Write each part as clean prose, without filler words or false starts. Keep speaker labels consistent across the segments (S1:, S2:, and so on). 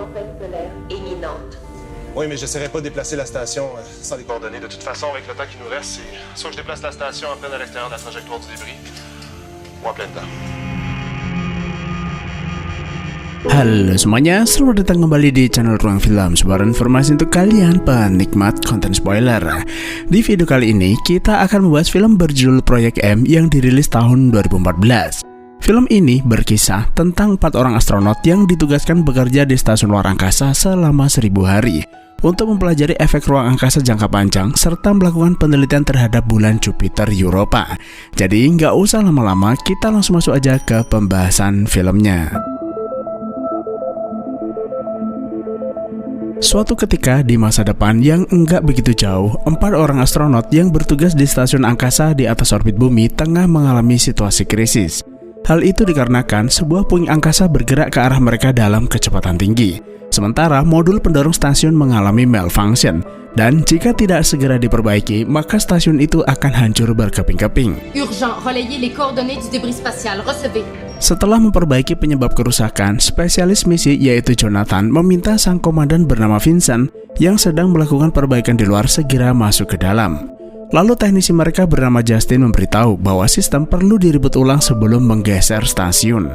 S1: tempête solaire imminente.
S2: Oui, mais j'essaierai pas de déplacer la station sans les coordonnées. De toute façon, avec le temps qui nous reste, c'est soit je déplace la station en pleine à l'extérieur de la trajectoire du débris, ou en plein temps.
S3: Halo semuanya, selamat datang kembali di channel Ruang Film, sebuah informasi untuk kalian penikmat konten spoiler. Di video kali ini, kita akan membahas film berjudul Proyek M yang dirilis tahun 2014. Film ini berkisah tentang 4 orang astronot yang ditugaskan bekerja di stasiun luar angkasa selama 1000 hari untuk mempelajari efek ruang angkasa jangka panjang serta melakukan penelitian terhadap bulan Jupiter Europa. Jadi nggak usah lama-lama, kita langsung masuk aja ke pembahasan filmnya. Suatu ketika di masa depan yang enggak begitu jauh, 4 orang astronot yang bertugas di stasiun angkasa di atas orbit bumi tengah mengalami situasi krisis. Hal itu dikarenakan sebuah puing angkasa bergerak ke arah mereka dalam kecepatan tinggi. Sementara modul pendorong stasiun mengalami malfunction, dan jika tidak segera diperbaiki, maka stasiun itu akan hancur berkeping-keping.
S1: Urgent, relayez les coordonnées du débris spatial. Recevez.
S3: Setelah memperbaiki penyebab kerusakan, spesialis misi yaitu Jonathan meminta sang komandan bernama Vincent yang sedang melakukan perbaikan di luar segera masuk ke dalam. Lalu teknisi mereka bernama Justin memberitahu bahwa sistem perlu diribut ulang sebelum menggeser stasiun.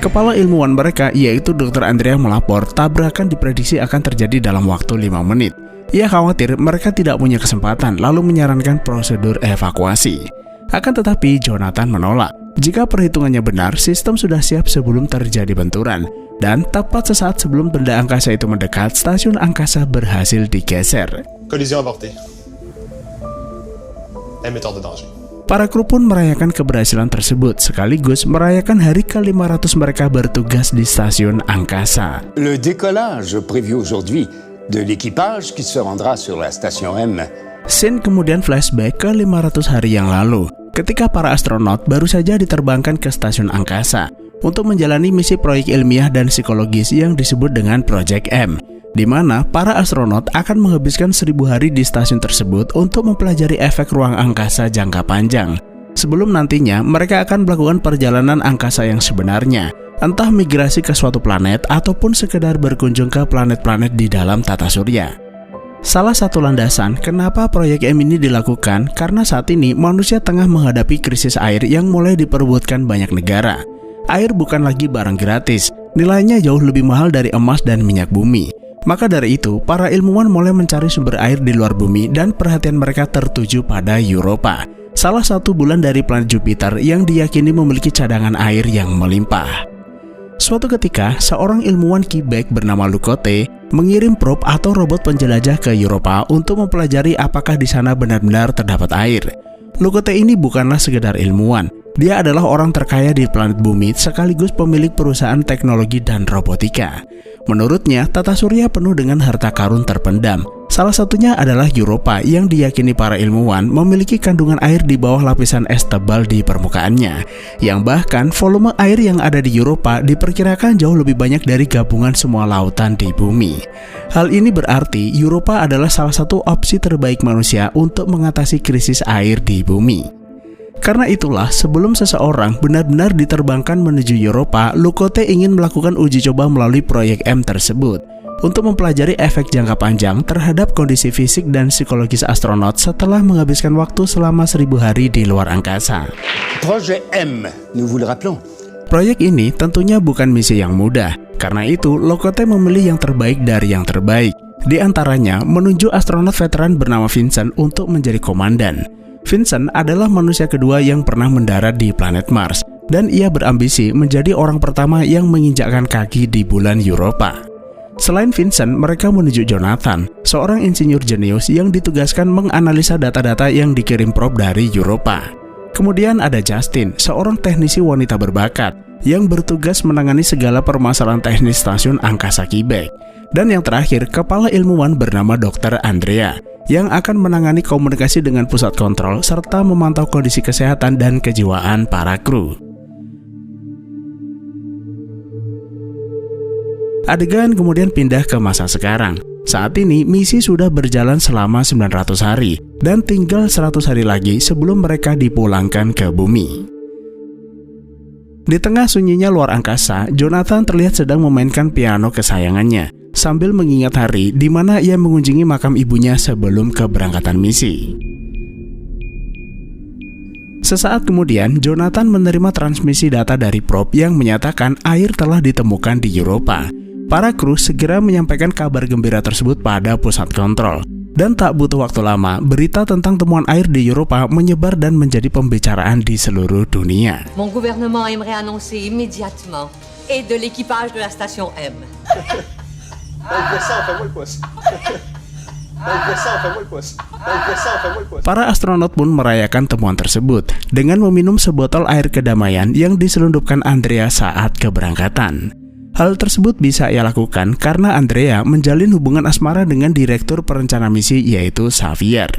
S3: Kepala ilmuwan mereka yaitu Dr. Andrea melapor tabrakan diprediksi akan terjadi dalam waktu 5 menit. Ia khawatir mereka tidak punya kesempatan lalu menyarankan prosedur evakuasi. Akan tetapi Jonathan menolak. Jika perhitungannya benar, sistem sudah siap sebelum terjadi benturan. Dan tepat sesaat sebelum benda angkasa itu mendekat, stasiun angkasa berhasil digeser.
S2: Collision avortée. M est hors de danger.
S3: Para kru pun merayakan keberhasilan tersebut, sekaligus merayakan hari ke-500 mereka bertugas di stasiun angkasa.
S4: Le décollage prévu aujourd'hui de l'équipage qui se rendra sur la station M.
S3: Scene kemudian flashback ke 500 hari yang lalu, ketika para astronot baru saja diterbangkan ke stasiun angkasa untuk menjalani misi proyek ilmiah dan psikologis yang disebut dengan Proyek M, di mana para astronot akan menghabiskan 1000 hari di stasiun tersebut untuk mempelajari efek ruang angkasa jangka panjang. Sebelum nantinya mereka akan melakukan perjalanan angkasa yang sebenarnya, entah migrasi ke suatu planet ataupun sekedar berkunjung ke planet-planet di dalam tata surya. Salah satu landasan kenapa proyek M ini dilakukan karena saat ini manusia tengah menghadapi krisis air yang mulai diperebutkan banyak negara. Air bukan lagi barang gratis, nilainya jauh lebih mahal dari emas dan minyak bumi. Maka dari itu, para ilmuwan mulai mencari sumber air di luar bumi dan perhatian mereka tertuju pada Europa, salah satu bulan dari planet Jupiter yang diyakini memiliki cadangan air yang melimpah. Suatu ketika, seorang ilmuwan Quebec bernama Lucote mengirim probe atau robot penjelajah ke Europa untuk mempelajari apakah di sana benar-benar terdapat air. Lucote ini bukanlah sekedar ilmuwan, dia adalah orang terkaya di planet bumi sekaligus pemilik perusahaan teknologi dan robotika. Menurutnya, tata surya penuh dengan harta karun terpendam. Salah satunya adalah Europa yang diyakini para ilmuwan memiliki kandungan air di bawah lapisan es tebal di permukaannya, yang bahkan volume air yang ada di Europa diperkirakan jauh lebih banyak dari gabungan semua lautan di bumi. Hal ini berarti Europa adalah salah satu opsi terbaik manusia untuk mengatasi krisis air di bumi. Karena itulah, sebelum seseorang benar-benar diterbangkan menuju Europa, Lucote ingin melakukan uji coba melalui proyek M tersebut untuk mempelajari efek jangka panjang terhadap kondisi fisik dan psikologis astronot setelah menghabiskan waktu selama 1000 hari di luar angkasa.
S4: Projet M, nous vous le rappelons.
S3: Proyek ini tentunya bukan misi yang mudah. Karena itu, Lucote memilih yang terbaik dari yang terbaik. Di antaranya, menunjuk astronot veteran bernama Vincent untuk menjadi komandan. Vincent adalah manusia kedua yang pernah mendarat di planet Mars, dan ia berambisi menjadi orang pertama yang menginjakkan kaki di bulan Europa. Selain Vincent, mereka menunjuk Jonathan, seorang insinyur jenius yang ditugaskan menganalisa data-data yang dikirim probe dari Europa. Kemudian ada Justin, seorang teknisi wanita berbakat yang bertugas menangani segala permasalahan teknis stasiun angkasa Quebec. Dan yang terakhir, kepala ilmuwan bernama Dr. Andrea yang akan menangani komunikasi dengan pusat kontrol serta memantau kondisi kesehatan dan kejiwaan para kru. Adegan kemudian pindah ke masa sekarang. Saat ini misi sudah berjalan selama 900 hari dan tinggal 100 hari lagi sebelum mereka dipulangkan ke bumi. Di tengah sunyinya luar angkasa, Jonathan terlihat sedang memainkan piano kesayangannya sambil mengingat hari di mana ia mengunjungi makam ibunya sebelum keberangkatan misi. Sesaat kemudian, Jonathan menerima transmisi data dari probe yang menyatakan air telah ditemukan di Europa. Para kru segera menyampaikan kabar gembira tersebut pada pusat kontrol. Dan tak butuh waktu lama, berita tentang temuan air di Europa menyebar dan menjadi pembicaraan di seluruh dunia.
S5: Mon gouvernement aimerait annoncer immédiatement et de l'équipage de la station M.
S3: Para astronot pun merayakan temuan tersebut dengan meminum sebotol air kedamaian yang diselundupkan Andrea saat keberangkatan. Hal tersebut bisa ia lakukan karena Andrea menjalin hubungan asmara dengan direktur perencana misi yaitu Xavier.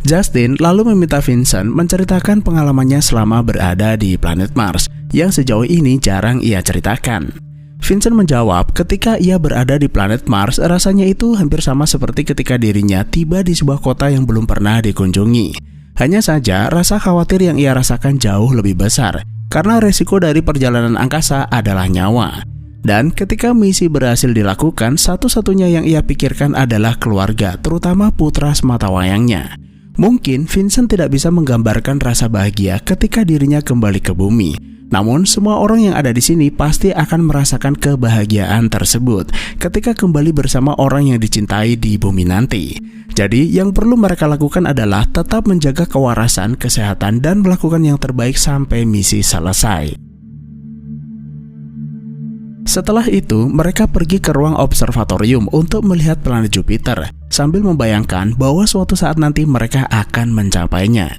S3: Justin lalu meminta Vincent menceritakan pengalamannya selama berada di planet Mars yang sejauh ini jarang ia ceritakan. Vincent menjawab ketika ia berada di planet Mars rasanya itu hampir sama seperti ketika dirinya tiba di sebuah kota yang belum pernah dikunjungi. Hanya saja rasa khawatir yang ia rasakan jauh lebih besar karena resiko dari perjalanan angkasa adalah nyawa. Dan ketika misi berhasil dilakukan, satu-satunya yang ia pikirkan adalah keluarga, terutama putra sematawayangnya. Mungkin Vincent tidak bisa menggambarkan rasa bahagia ketika dirinya kembali ke bumi. Namun semua orang yang ada di sini pasti akan merasakan kebahagiaan tersebut ketika kembali bersama orang yang dicintai di bumi nanti. Jadi yang perlu mereka lakukan adalah tetap menjaga kewarasan, kesehatan, dan melakukan yang terbaik sampai misi selesai. Setelah itu, mereka pergi ke ruang observatorium untuk melihat planet Jupiter, sambil membayangkan bahwa suatu saat nanti mereka akan mencapainya.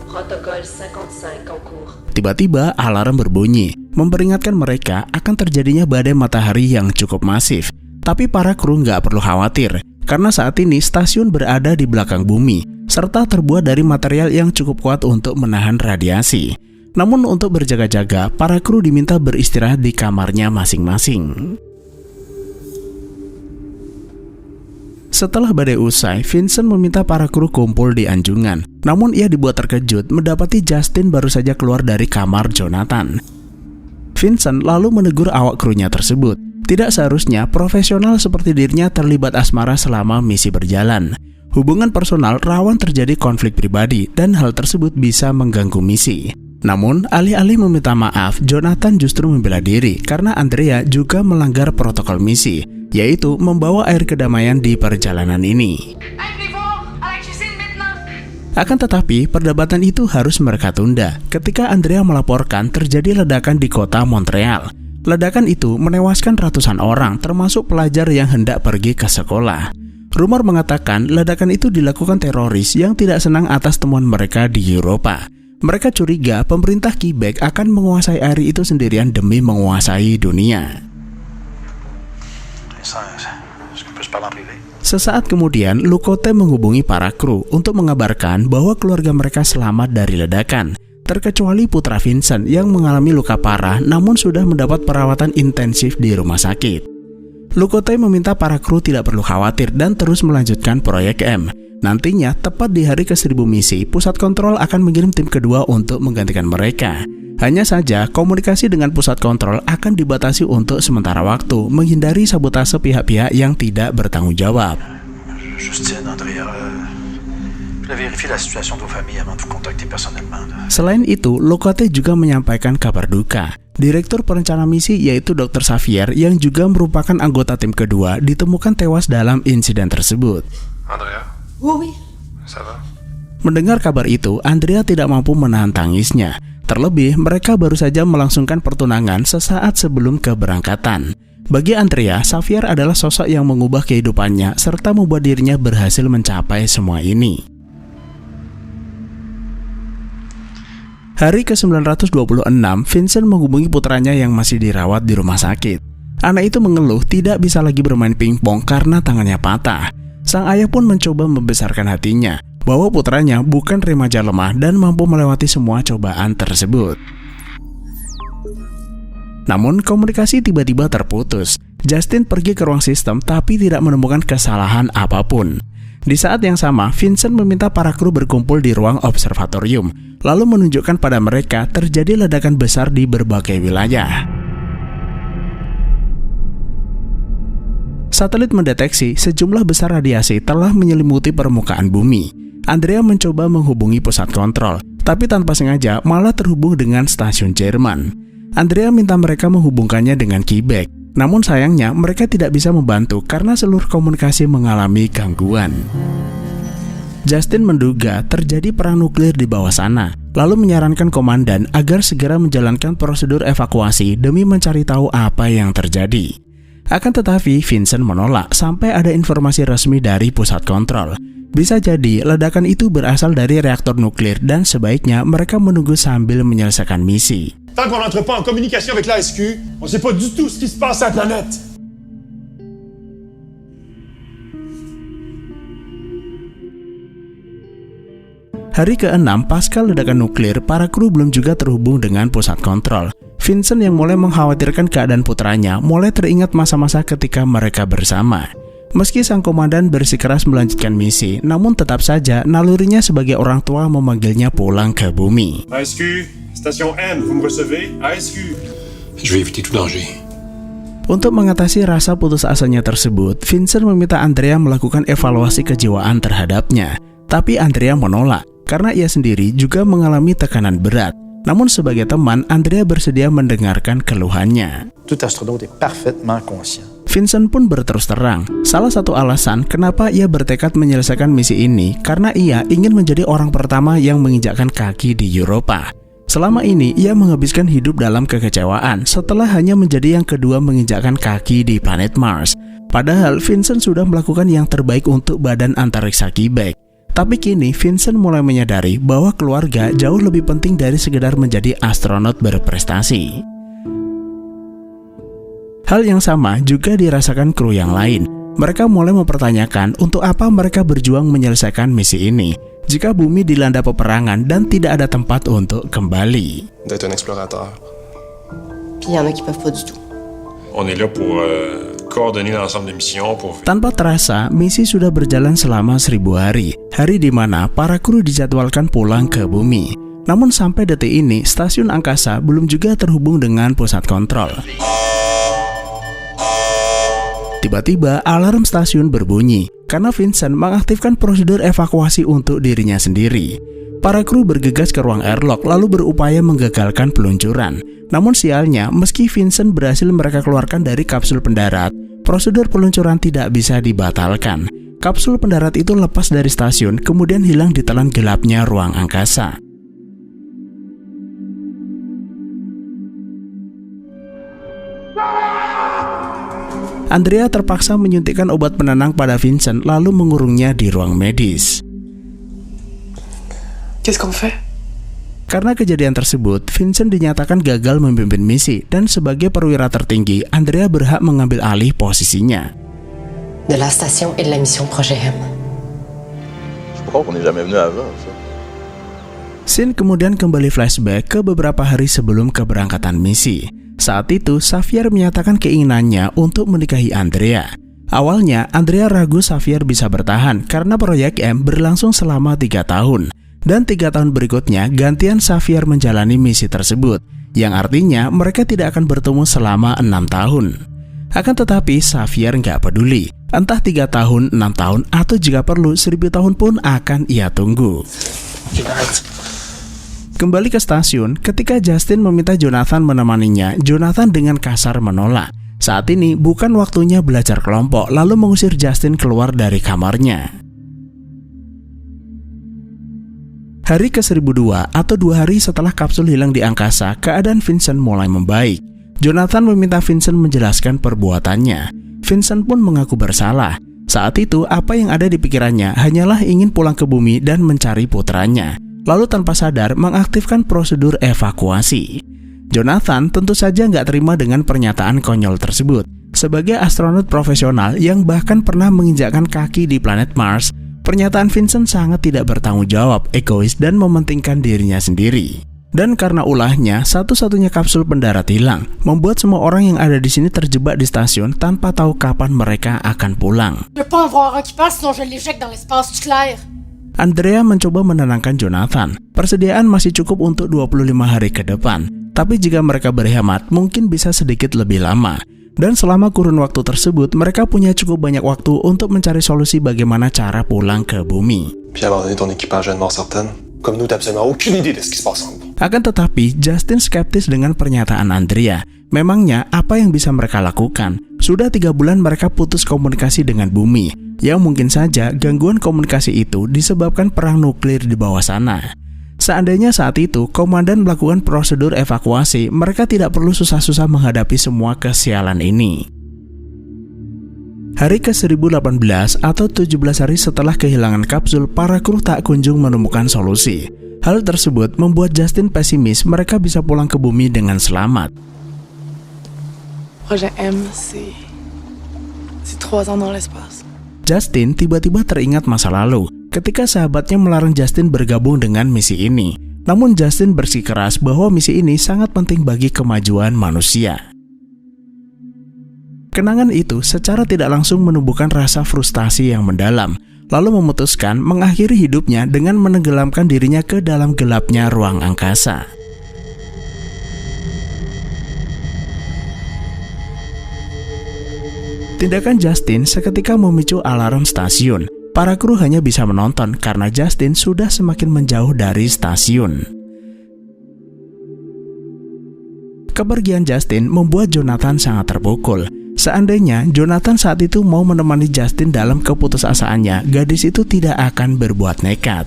S1: Protocole 55 en cours.
S3: Tiba-tiba alarm berbunyi, memperingatkan mereka akan terjadinya badai matahari yang cukup masif. Tapi para kru nggak perlu khawatir, karena saat ini stasiun berada di belakang bumi, serta terbuat dari material yang cukup kuat untuk menahan radiasi. Namun untuk berjaga-jaga, para kru diminta beristirahat di kamarnya masing-masing. Setelah badai usai, Vincent meminta para kru kumpul di anjungan. Namun ia dibuat terkejut mendapati Justin baru saja keluar dari kamar Jonathan. Vincent lalu menegur awak krunya tersebut. Tidak seharusnya profesional seperti dirinya terlibat asmara selama misi berjalan. Hubungan personal rawan terjadi konflik pribadi dan hal tersebut bisa mengganggu misi. Namun, alih-alih meminta maaf, Jonathan justru membela diri karena Andrea juga melanggar protokol misi, yaitu membawa air kedamaian di perjalanan ini. Akan tetapi, perdebatan itu harus mereka tunda ketika Andrea melaporkan terjadi ledakan di kota Montreal. Ledakan itu menewaskan ratusan orang, termasuk pelajar yang hendak pergi ke sekolah. Rumor mengatakan ledakan itu dilakukan teroris yang tidak senang atas temuan mereka di Eropa. Mereka curiga pemerintah Quebec akan menguasai area itu sendirian demi menguasai dunia. Sesaat kemudian, Lucote menghubungi para kru untuk mengabarkan bahwa keluarga mereka selamat dari ledakan, terkecuali putra Vincent yang mengalami luka parah namun sudah mendapat perawatan intensif di rumah sakit. Lucote meminta para kru tidak perlu khawatir dan terus melanjutkan proyek M. Nantinya, tepat di hari ke-1000 misi, pusat kontrol akan mengirim tim kedua untuk menggantikan mereka. Hanya saja, komunikasi dengan pusat kontrol akan dibatasi untuk sementara waktu, menghindari sabotase pihak-pihak yang tidak bertanggung jawab. Selain itu, Lucote juga menyampaikan kabar duka. Direktur perencana misi yaitu Dr. Xavier yang juga merupakan anggota tim kedua ditemukan tewas dalam insiden tersebut.
S2: Andrea?
S1: Oui.
S2: Ça va?
S3: Mendengar kabar itu, Andrea tidak mampu menahan tangisnya. Terlebih, mereka baru saja melangsungkan pertunangan sesaat sebelum keberangkatan. Bagi Andrea, Xavier adalah sosok yang mengubah kehidupannya serta membuat dirinya berhasil mencapai semua ini. Hari ke-926, Vincent menghubungi putranya yang masih dirawat di rumah sakit. Anak itu mengeluh tidak bisa lagi bermain pingpong karena tangannya patah. Sang ayah pun mencoba membesarkan hatinya bahwa putranya bukan remaja lemah dan mampu melewati semua cobaan tersebut. Namun komunikasi tiba-tiba terputus. Justin pergi ke ruang sistem tapi tidak menemukan kesalahan apapun. Di saat yang sama, Vincent meminta para kru berkumpul di ruang observatorium, lalu menunjukkan pada mereka terjadi ledakan besar di berbagai wilayah. Satelit mendeteksi sejumlah besar radiasi telah menyelimuti permukaan bumi. Andrea mencoba menghubungi pusat kontrol, tapi tanpa sengaja malah terhubung dengan stasiun Jerman. Andrea minta mereka menghubungkannya dengan Quebec. Namun sayangnya mereka tidak bisa membantu karena seluruh komunikasi mengalami gangguan. Justin menduga terjadi perang nuklir di bawah sana, lalu menyarankan komandan agar segera menjalankan prosedur evakuasi demi mencari tahu apa yang terjadi. Akan tetapi Vincent menolak sampai ada informasi resmi dari pusat kontrol. Bisa jadi ledakan itu berasal dari reaktor nuklir dan sebaiknya mereka menunggu sambil menyelesaikan misi.
S6: Tant qu'on n'entre pas en communication avec l'ASQ, on sait pas du tout ce qui se passe à la planète.
S3: Hari ke-6 pasca ledakan nuklir, para kru belum juga terhubung dengan pusat kontrol. Vincent yang mulai mengkhawatirkan keadaan putranya mulai teringat masa-masa ketika mereka bersama. Meski sang komandan bersikeras melanjutkan misi, namun tetap saja nalurinya sebagai orang tua memanggilnya pulang ke bumi.
S6: ASQ, station M, vous me recevez? ASQ.
S7: Je vais éviter tout danger.
S3: Untuk mengatasi rasa putus asanya tersebut, Vincent meminta Andrea melakukan evaluasi kejiwaan terhadapnya. Tapi Andrea menolak, karena ia sendiri juga mengalami tekanan berat. Namun sebagai teman, Andrea bersedia mendengarkan keluhannya.
S8: Tout astronaute est parfaitement conscient.
S3: Vincent pun berterus terang, salah satu alasan kenapa ia bertekad menyelesaikan misi ini karena ia ingin menjadi orang pertama yang menginjakkan kaki di Eropa. Selama ini ia menghabiskan hidup dalam kekecewaan setelah hanya menjadi yang kedua menginjakkan kaki di planet Mars. Padahal Vincent sudah melakukan yang terbaik untuk badan antariksa Quebec. Tapi kini Vincent mulai menyadari bahwa keluarga jauh lebih penting dari sekedar menjadi astronot berprestasi. Hal yang sama juga dirasakan kru yang lain. Mereka mulai mempertanyakan untuk apa mereka berjuang menyelesaikan misi ini jika bumi dilanda peperangan dan tidak ada tempat untuk kembali.
S2: D'être un explorateur.
S5: Puis il y en a qui peuvent pas du tout.
S7: On est là pour coordonner l'ensemble des missions pour...
S3: Tanpa terasa, misi sudah berjalan selama 1000 hari. Hari di mana para kru dijadwalkan pulang ke bumi. Namun sampai detik ini, stasiun angkasa belum juga terhubung dengan pusat kontrol. Tiba-tiba alarm stasiun berbunyi karena Vincent mengaktifkan prosedur evakuasi untuk dirinya sendiri. Para kru bergegas ke ruang airlock lalu berupaya menggagalkan peluncuran. Namun sialnya, meski Vincent berhasil mereka keluarkan dari kapsul pendarat, prosedur peluncuran tidak bisa dibatalkan. Kapsul pendarat itu lepas dari stasiun kemudian hilang di telan gelapnya ruang angkasa. Andrea terpaksa menyuntikkan obat penenang pada Vincent lalu mengurungnya di ruang medis.
S1: Qu'est-ce qu'on fait?
S3: Karena kejadian tersebut, Vincent dinyatakan gagal memimpin misi dan sebagai perwira tertinggi, Andrea berhak mengambil alih posisinya.
S1: De la station et de la mission Projet M.
S8: Je crois qu'on n'est jamais venu avant, ça.
S3: Scene kemudian kembali flashback ke beberapa hari sebelum keberangkatan misi. Saat itu, Xavier menyatakan keinginannya untuk menikahi Andrea. Awalnya, Andrea ragu Xavier bisa bertahan karena proyek M berlangsung selama 3 tahun. Dan 3 tahun berikutnya, gantian Xavier menjalani misi tersebut, yang artinya mereka tidak akan bertemu selama 6 tahun. Akan tetapi, Xavier nggak peduli. Entah 3 tahun, 6 tahun, atau jika perlu 1000 tahun pun akan ia tunggu. Kembali ke stasiun, ketika Justin meminta Jonathan menemaninya, Jonathan dengan kasar menolak. Saat ini bukan waktunya belajar kelompok, lalu mengusir Justin keluar dari kamarnya. Hari ke-1002 atau 2 hari setelah kapsul hilang di angkasa, keadaan Vincent mulai membaik. Jonathan meminta Vincent menjelaskan perbuatannya. Vincent pun mengaku bersalah. Saat itu, apa yang ada di pikirannya hanyalah ingin pulang ke bumi dan mencari putranya. Lalu tanpa sadar mengaktifkan prosedur evakuasi. Jonathan tentu saja nggak terima dengan pernyataan konyol tersebut. Sebagai astronot profesional yang bahkan pernah menginjakkan kaki di planet Mars, pernyataan Vincent sangat tidak bertanggung jawab, egois, dan mementingkan dirinya sendiri. Dan karena ulahnya, satu-satunya kapsul pendarat hilang, membuat semua orang yang ada di sini terjebak di stasiun tanpa tahu kapan mereka akan pulang. Andrea mencoba menenangkan Jonathan. Persediaan masih cukup untuk 25 hari ke depan, tapi jika mereka berhemat, mungkin bisa sedikit lebih lama. Dan selama kurun waktu tersebut, mereka punya cukup banyak waktu untuk mencari solusi bagaimana cara pulang ke bumi. Akan tetapi, Justin skeptis dengan pernyataan Andrea. Memangnya, apa yang bisa mereka lakukan? Sudah 3 bulan mereka putus komunikasi dengan bumi, yang mungkin saja gangguan komunikasi itu disebabkan perang nuklir di bawah sana. Seandainya saat itu, komandan melakukan prosedur evakuasi, mereka tidak perlu susah-susah menghadapi semua kesialan ini. Hari ke-1018 atau 17 hari setelah kehilangan kapsul, para kru tak kunjung menemukan solusi. Hal tersebut membuat Justin pesimis mereka bisa pulang ke bumi dengan selamat.
S9: Projet M, c'est 3 ans dans l'espace.
S3: Justin tiba-tiba teringat masa lalu, ketika sahabatnya melarang Justin bergabung dengan misi ini. Namun Justin bersikeras bahwa misi ini sangat penting bagi kemajuan manusia. Kenangan itu secara tidak langsung menumbuhkan rasa frustasi yang mendalam, lalu memutuskan mengakhiri hidupnya dengan menenggelamkan dirinya ke dalam gelapnya ruang angkasa. Tindakan Justin seketika memicu alarm stasiun. Para kru hanya bisa menonton karena Justin sudah semakin menjauh dari stasiun. Kepergian Justin membuat Jonathan sangat terpukul. Seandainya Jonathan saat itu mau menemani Justin dalam keputusasaannya, gadis itu tidak akan berbuat nekat.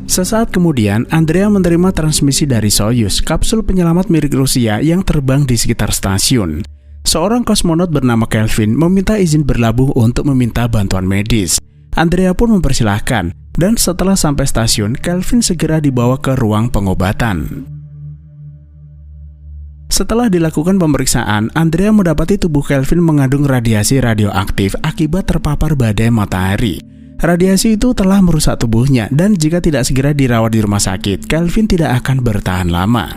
S3: Sesaat kemudian, Andrea menerima transmisi dari Soyuz, kapsul penyelamat milik Rusia yang terbang di sekitar stasiun. Seorang kosmonot bernama Kelvin meminta izin berlabuh untuk meminta bantuan medis. Andrea pun mempersilahkan, dan setelah sampai stasiun, Kelvin segera dibawa ke ruang pengobatan. Setelah dilakukan pemeriksaan, Andrea mendapati tubuh Kelvin mengandung radiasi radioaktif akibat terpapar badai matahari. Radiasi itu telah merusak tubuhnya, dan jika tidak segera dirawat di rumah sakit, Kelvin tidak akan bertahan lama.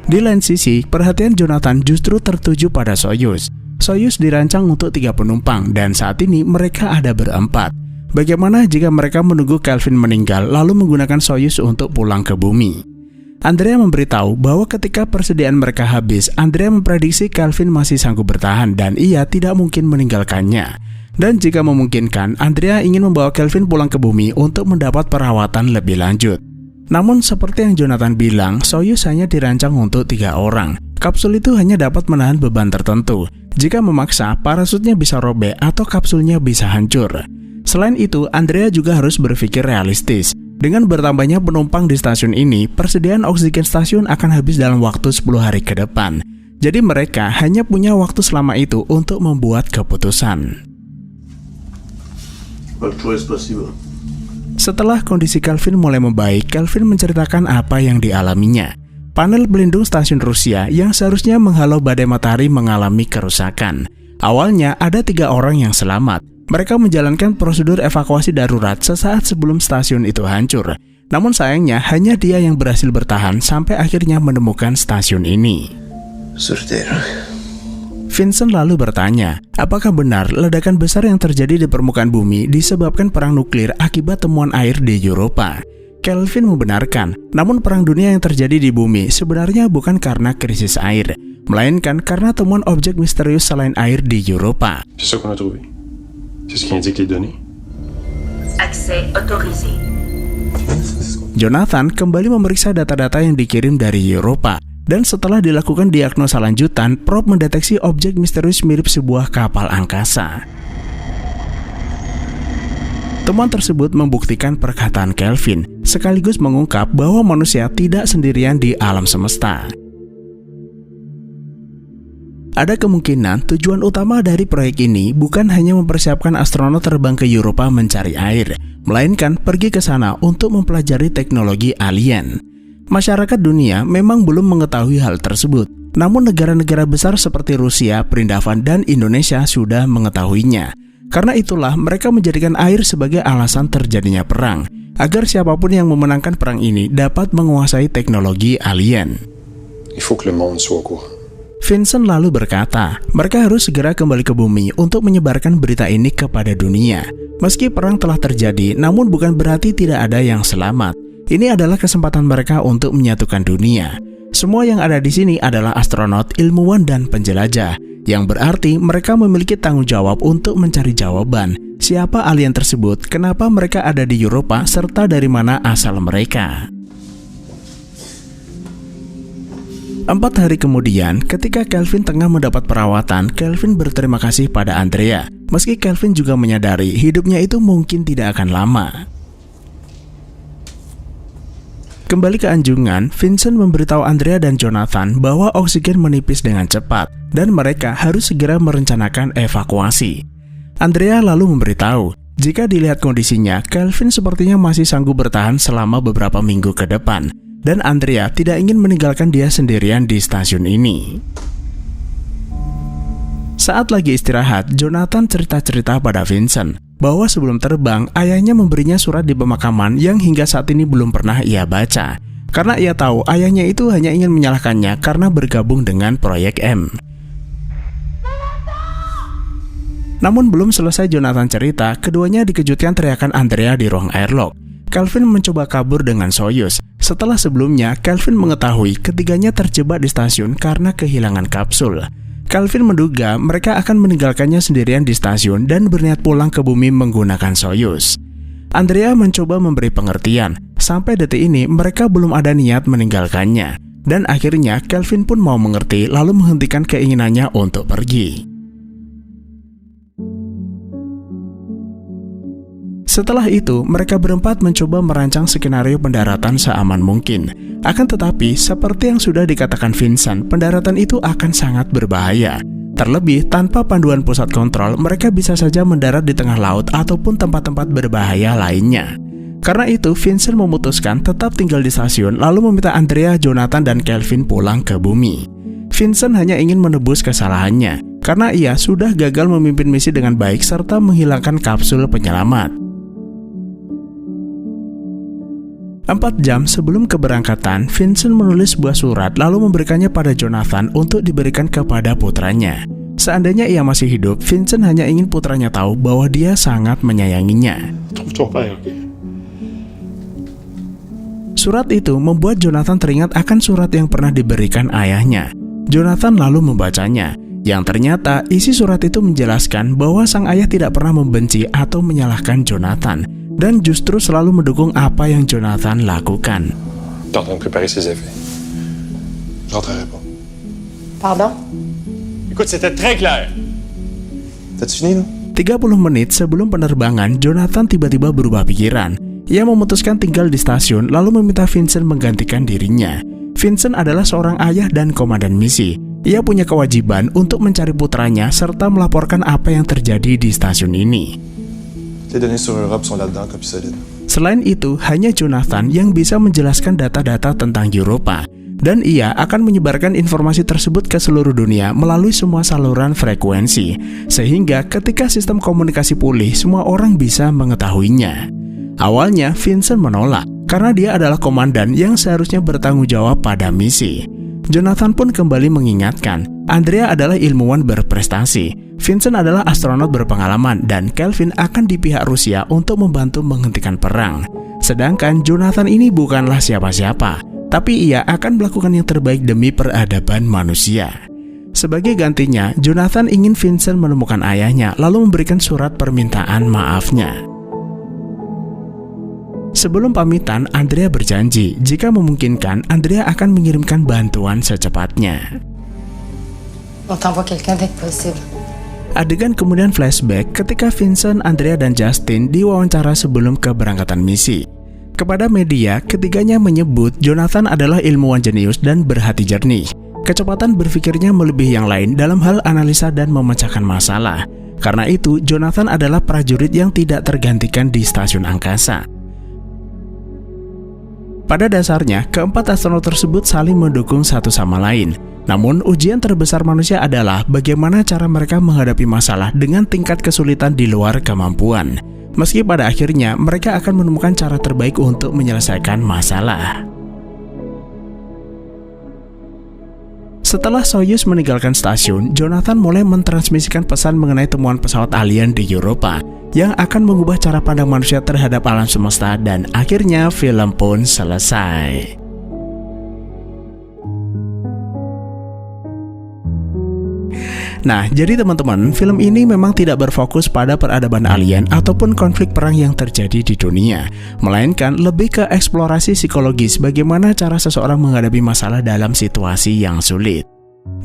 S3: Di lain sisi, perhatian Jonathan justru tertuju pada Soyuz. Soyuz dirancang untuk 3 penumpang, dan saat ini mereka ada berempat. Bagaimana jika mereka menunggu Kelvin meninggal lalu menggunakan Soyuz untuk pulang ke bumi? Andrea memberitahu bahwa ketika persediaan mereka habis, Andrea memprediksi Kelvin masih sanggup bertahan dan ia tidak mungkin meninggalkannya. Dan jika memungkinkan, Andrea ingin membawa Kelvin pulang ke bumi untuk mendapat perawatan lebih lanjut. Namun seperti yang Jonathan bilang, Soyuz hanya dirancang untuk 3 orang. Kapsul itu hanya dapat menahan beban tertentu. Jika memaksa, parasutnya bisa robek atau kapsulnya bisa hancur. Selain itu, Andrea juga harus berpikir realistis. Dengan bertambahnya penumpang di stasiun ini, persediaan oksigen stasiun akan habis dalam waktu 10 hari ke depan. Jadi mereka hanya punya waktu selama itu untuk membuat keputusan. Setelah kondisi Kelvin mulai membaik, Kelvin menceritakan apa yang dialaminya. Panel pelindung stasiun Rusia yang seharusnya menghalau badai matahari mengalami kerusakan. Awalnya ada 3 orang yang selamat. Mereka menjalankan prosedur evakuasi darurat sesaat sebelum stasiun itu hancur. Namun sayangnya hanya dia yang berhasil bertahan sampai akhirnya menemukan stasiun ini. Vincent lalu bertanya, apakah benar ledakan besar yang terjadi di permukaan bumi disebabkan perang nuklir akibat temuan air di Eropa? Kelvin membenarkan, namun perang dunia yang terjadi di bumi sebenarnya bukan karena krisis air, melainkan karena temuan objek misterius selain air di Eropa.
S7: C'est ce qui indique les données.
S5: Accès autorisé.
S3: Jonathan kembali memeriksa data-data yang dikirim dari Eropa, dan setelah dilakukan diagnosa lanjutan, probe mendeteksi objek misterius mirip sebuah kapal angkasa. Temuan tersebut membuktikan perkataan Kelvin, sekaligus mengungkap bahwa manusia tidak sendirian di alam semesta. Ada kemungkinan tujuan utama dari proyek ini bukan hanya mempersiapkan astronot terbang ke Eropa mencari air, melainkan pergi ke sana untuk mempelajari teknologi alien. Masyarakat dunia memang belum mengetahui hal tersebut, namun negara-negara besar seperti Rusia, Perindavan, dan Indonesia sudah mengetahuinya. Karena itulah mereka menjadikan air sebagai alasan terjadinya perang, agar siapapun yang memenangkan perang ini dapat menguasai teknologi alien.
S7: Il faut que le monde soit au courant.
S3: Vincent lalu berkata, mereka harus segera kembali ke bumi untuk menyebarkan berita ini kepada dunia. Meski perang telah terjadi, namun bukan berarti tidak ada yang selamat. Ini adalah kesempatan mereka untuk menyatukan dunia. Semua yang ada di sini adalah astronot, ilmuwan, dan penjelajah, yang berarti mereka memiliki tanggung jawab untuk mencari jawaban. Siapa alien tersebut, kenapa mereka ada di Eropa, serta dari mana asal mereka. 4 hari kemudian, ketika Kelvin tengah mendapat perawatan, Kelvin berterima kasih pada Andrea. Meski Kelvin juga menyadari hidupnya itu mungkin tidak akan lama. Kembali ke anjungan, Vincent memberitahu Andrea dan Jonathan bahwa oksigen menipis dengan cepat dan mereka harus segera merencanakan evakuasi. Andrea lalu memberitahu, jika dilihat kondisinya, Kelvin sepertinya masih sanggup bertahan selama beberapa minggu ke depan, dan Andrea tidak ingin meninggalkan dia sendirian di stasiun ini. Saat lagi istirahat, Jonathan cerita-cerita pada Vincent bahwa sebelum terbang, ayahnya memberinya surat di pemakaman yang hingga saat ini belum pernah ia baca. Karena ia tahu ayahnya itu hanya ingin menyalahkannya karena bergabung dengan Proyek M. Namun belum selesai Jonathan cerita, keduanya dikejutkan teriakan Andrea di ruang airlock. Kelvin mencoba kabur dengan Soyuz. Setelah sebelumnya, Kelvin mengetahui ketiganya terjebak di stasiun karena kehilangan kapsul. Kelvin menduga mereka akan meninggalkannya sendirian di stasiun dan berniat pulang ke bumi menggunakan Soyuz. Andrea mencoba memberi pengertian. Sampai detik ini mereka belum ada niat meninggalkannya. Dan akhirnya Kelvin pun mau mengerti lalu menghentikan keinginannya untuk pergi. Setelah itu, mereka berempat mencoba merancang skenario pendaratan seaman mungkin. Akan tetapi, seperti yang sudah dikatakan Vincent, pendaratan itu akan sangat berbahaya. Terlebih, tanpa panduan pusat kontrol, mereka bisa saja mendarat di tengah laut ataupun tempat-tempat berbahaya lainnya. Karena itu, Vincent memutuskan tetap tinggal di stasiun lalu meminta Andrea, Jonathan, dan Kelvin pulang ke bumi. Vincent hanya ingin menebus kesalahannya, karena ia sudah gagal memimpin misi dengan baik serta menghilangkan kapsul penyelamat. 4 jam sebelum keberangkatan, Vincent menulis sebuah surat lalu memberikannya pada Jonathan untuk diberikan kepada putranya. Seandainya ia masih hidup, Vincent hanya ingin putranya tahu bahwa dia sangat menyayanginya. Surat itu membuat Jonathan teringat akan surat yang pernah diberikan ayahnya. Jonathan lalu membacanya, yang ternyata isi surat itu menjelaskan bahwa sang ayah tidak pernah membenci atau menyalahkan Jonathan, dan justru selalu mendukung apa yang Jonathan lakukan.
S7: T'es en train de préparer ses effets.
S2: J'entrerai pas.
S1: Pardon?
S6: Écoute, c'était très clair.
S2: T'as-tu fini, là?
S3: 30 menit sebelum penerbangan, Jonathan tiba-tiba berubah pikiran. Ia memutuskan tinggal di stasiun lalu meminta Vincent menggantikan dirinya. Vincent adalah seorang ayah dan komandan misi. Ia punya kewajiban untuk mencari putranya serta melaporkan apa yang terjadi di stasiun ini.
S2: Les données sur Europe sont là-dedans, copie solide.
S3: Selain itu, hanya Jonathan yang bisa menjelaskan data-data tentang Eropa, dan ia akan menyebarkan informasi tersebut ke seluruh dunia melalui semua saluran frekuensi, sehingga ketika sistem komunikasi pulih, semua orang bisa mengetahuinya. Awalnya, Vincent menolak, karena dia adalah komandan yang seharusnya bertanggung jawab pada misi. Jonathan pun kembali mengingatkan, Andrea adalah ilmuwan berprestasi, Vincent adalah astronot berpengalaman, dan Kelvin akan di pihak Rusia untuk membantu menghentikan perang. Sedangkan Jonathan ini bukanlah siapa-siapa, tapi ia akan melakukan yang terbaik demi peradaban manusia. Sebagai gantinya, Jonathan ingin Vincent menemukan ayahnya lalu memberikan surat permintaan maafnya. Sebelum pamitan, Andrea berjanji jika memungkinkan, Andrea akan mengirimkan bantuan secepatnya.
S1: On t'envoie quelqu'un dès que possible.
S3: Adegan kemudian flashback ketika Vincent, Andrea, dan Justin diwawancara sebelum keberangkatan misi. Kepada media, ketiganya menyebut Jonathan adalah ilmuwan jenius dan berhati jernih. Kecepatan berpikirnya melebihi yang lain dalam hal analisa dan memecahkan masalah. Karena itu, Jonathan adalah prajurit yang tidak tergantikan di stasiun angkasa. Pada dasarnya, keempat astronot tersebut saling mendukung satu sama lain. Namun, ujian terbesar manusia adalah bagaimana cara mereka menghadapi masalah dengan tingkat kesulitan di luar kemampuan. Meski pada akhirnya mereka akan menemukan cara terbaik untuk menyelesaikan masalah. Setelah Soyuz meninggalkan stasiun, Jonathan mulai mentransmisikan pesan mengenai temuan pesawat alien di Eropa yang akan mengubah cara pandang manusia terhadap alam semesta, dan akhirnya film pun selesai. Nah, jadi teman-teman, film ini memang tidak berfokus pada peradaban alien ataupun konflik perang yang terjadi di dunia, melainkan lebih ke eksplorasi psikologis bagaimana cara seseorang menghadapi masalah dalam situasi yang sulit.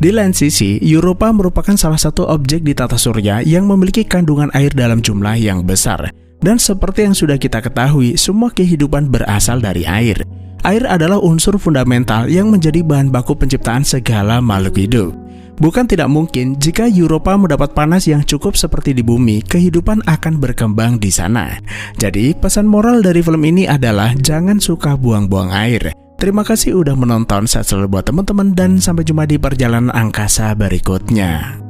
S3: Di lain sisi, Europa merupakan salah satu objek di tata surya yang memiliki kandungan air dalam jumlah yang besar. Dan seperti yang sudah kita ketahui, semua kehidupan berasal dari air. Air adalah unsur fundamental yang menjadi bahan baku penciptaan segala makhluk hidup. Bukan tidak mungkin jika Europa mendapat panas yang cukup seperti di bumi, kehidupan akan berkembang di sana. Jadi, pesan moral dari film ini adalah jangan suka buang-buang air. Terima kasih udah menonton, sehat selalu buat teman-teman, dan sampai jumpa di perjalanan angkasa berikutnya.